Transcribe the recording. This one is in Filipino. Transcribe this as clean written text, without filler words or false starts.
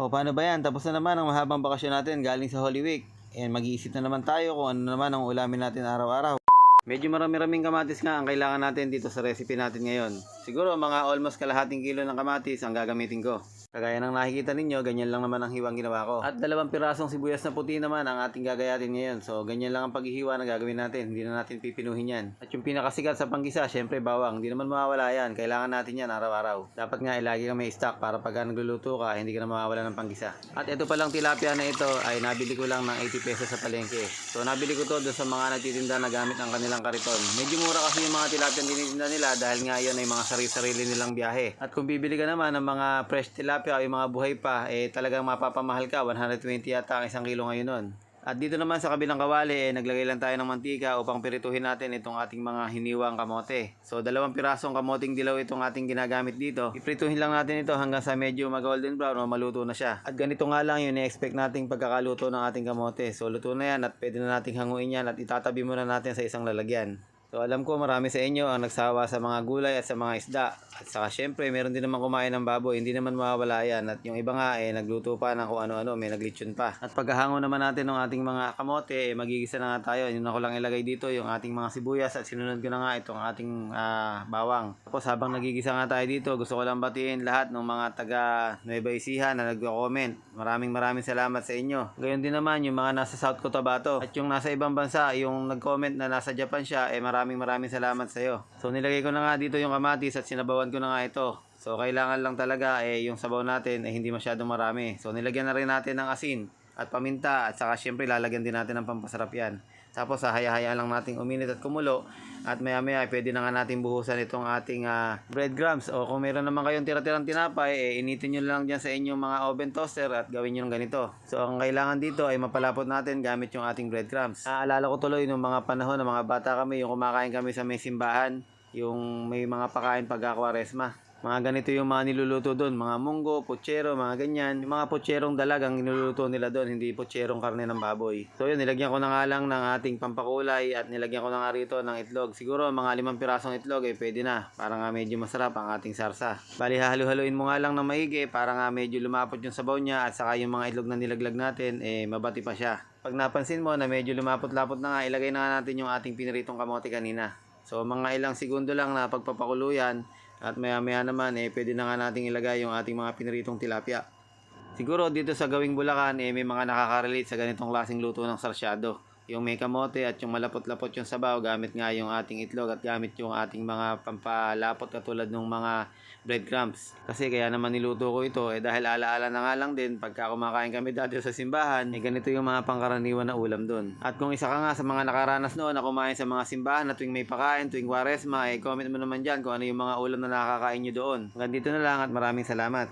O paano ba yan? Tapos na naman ang mahabang bakasyon natin galing sa Holy Week. And mag-iisip na naman tayo kung ano naman ang ulamin natin araw-araw. Medyo marami-raming kamatis nga ang kailangan natin dito sa recipe natin ngayon. Siguro mga almost kalahating kilo ng kamatis ang gagamitin ko. Kagaya ng nakikita ninyo, ganyan lang naman ang hiwang ginawa ko. At 2 pirasong sibuyas na puti naman ang ating gagayatin ngayon. So ganyan lang ang paghihiwa na gagawin natin. Hindi na natin pipinuhin yan. At yung pinakasikat sa panggisa, syempre bawang. Hindi naman mawawala yan. Kailangan natin yan araw-araw. Dapat nga lagi kang may stock para pag nagluluto ka, hindi ka na mawawala ng panggisa. At ito palang tilapia na ito ay nabili ko lang ng 80 pesos sa palengke. So nabili ko to doon sa mga nagtitinda na gamit ang kanilang kariton. Medyo mura kasi yung mga tilapia tinitinda nila dahil nga yun ay mga sarili nilang biyahe. At kung bibili ka naman ng mga fresh tilapia o yung mga buhay pa, talagang mapapamahal ka. 120 yata ang 1 kilo ngayon nun. At dito naman sa kabilang kawali, naglagay lang tayo ng mantika upang pirituhin natin itong ating mga hiniwang kamote. So 2 pirasong kamoting dilaw itong ating ginagamit dito. Iprituhin lang natin ito hanggang sa medyo mag-golden brown o maluto na siya. At ganito nga lang yung i-expect nating pagkakaluto ng ating kamote. So luto na yan at pwede na nating hanguin yan at itatabi muna natin sa isang lalagyan. So alam ko marami sa inyo ang nagsawa sa mga gulay at sa mga isda. At saka syempre meron din naman kumain ng baboy, hindi naman mawawala yan. At yung iba nga nagluto pa ng kung ano-ano, may naglitsyon pa. At paghahango naman natin ng ating mga kamote, magigisa na nga tayo. Yun ako lang ilagay dito yung ating mga sibuyas at sinunod ko na nga itong ating bawang. Tapos habang nagigisa nga tayo dito, gusto ko lang batiin lahat ng mga taga Nueva Ecija na nagko-comment. Maraming salamat sa inyo. Gayon din naman yung mga nasa South Cotabato at yung nasa ibang bansa, yung nag-comment na nasa Japan siya, maraming salamat sa iyo. So nilagay ko na nga dito yung kamatis at sinabawan ko na nga ito. So kailangan lang talaga yung sabaw natin hindi masyadong marami. So nilagyan na rin natin ng asin at paminta at saka syempre lalagyan din natin ng pampasarap yan. Tapos haya-haya lang nating uminit at kumulo at maya-maya pwede na nga natin buhusan itong ating breadcrumbs o kung meron naman kayong tira-tirang tinapay initin nyo lang dyan sa inyong mga oven toaster at gawin nyo ng ganito. So ang kailangan dito ay mapalapot natin gamit yung ating breadcrumbs. Naalala ko tuloy nung mga panahon ng mga bata kami, yung kumakain kami sa may simbahan, yung may mga pakain pag-Kwaresma. Mga ganito yung mga niluluto doon, mga munggo, putsero, mga ganyan. Yung mga putserong dalag ang niluluto nila doon, hindi putserong karne ng baboy. So yun, nilagyan ko na nga lang ng ating pampakulay at nilagyan ko na nga rito ng itlog. Siguro mga 5 pirasong itlog pwede na, para nga medyo masarap ang ating sarsa. Bali halu-haluin mo nga lang ng maigi para nga medyo lumapot yung sabaw niya at saka yung mga itlog na nilaglag natin, mabati pa siya. Pag napansin mo na medyo lumapot-lapot na nga, ilagay na nga natin yung ating piniritong kamote kanina. So mga ilang segundo lang na pagpapakuluyan at maya-maya naman pwede na nga nating ilagay yung ating mga piniritong tilapia. Siguro dito sa Gawing Bulacan may mga nakaka-relate sa ganitong klaseng luto ng sarsyado. Yung may kamote at yung malapot-lapot yung sabaw gamit nga yung ating itlog at gamit yung ating mga pampalapot katulad ng mga breadcrumbs. Kasi kaya naman niluto ko ito dahil alaala na nga lang din pagka kumakain kami dati sa simbahan ganito yung mga pangkaraniwan na ulam doon. At kung isa ka nga sa mga nakaranas noon na kumain sa mga simbahan na tuwing may pakain, tuwing Kwaresma comment mo naman dyan kung ano yung mga ulam na nakakain nyo doon. Hanggang dito na lang at maraming salamat.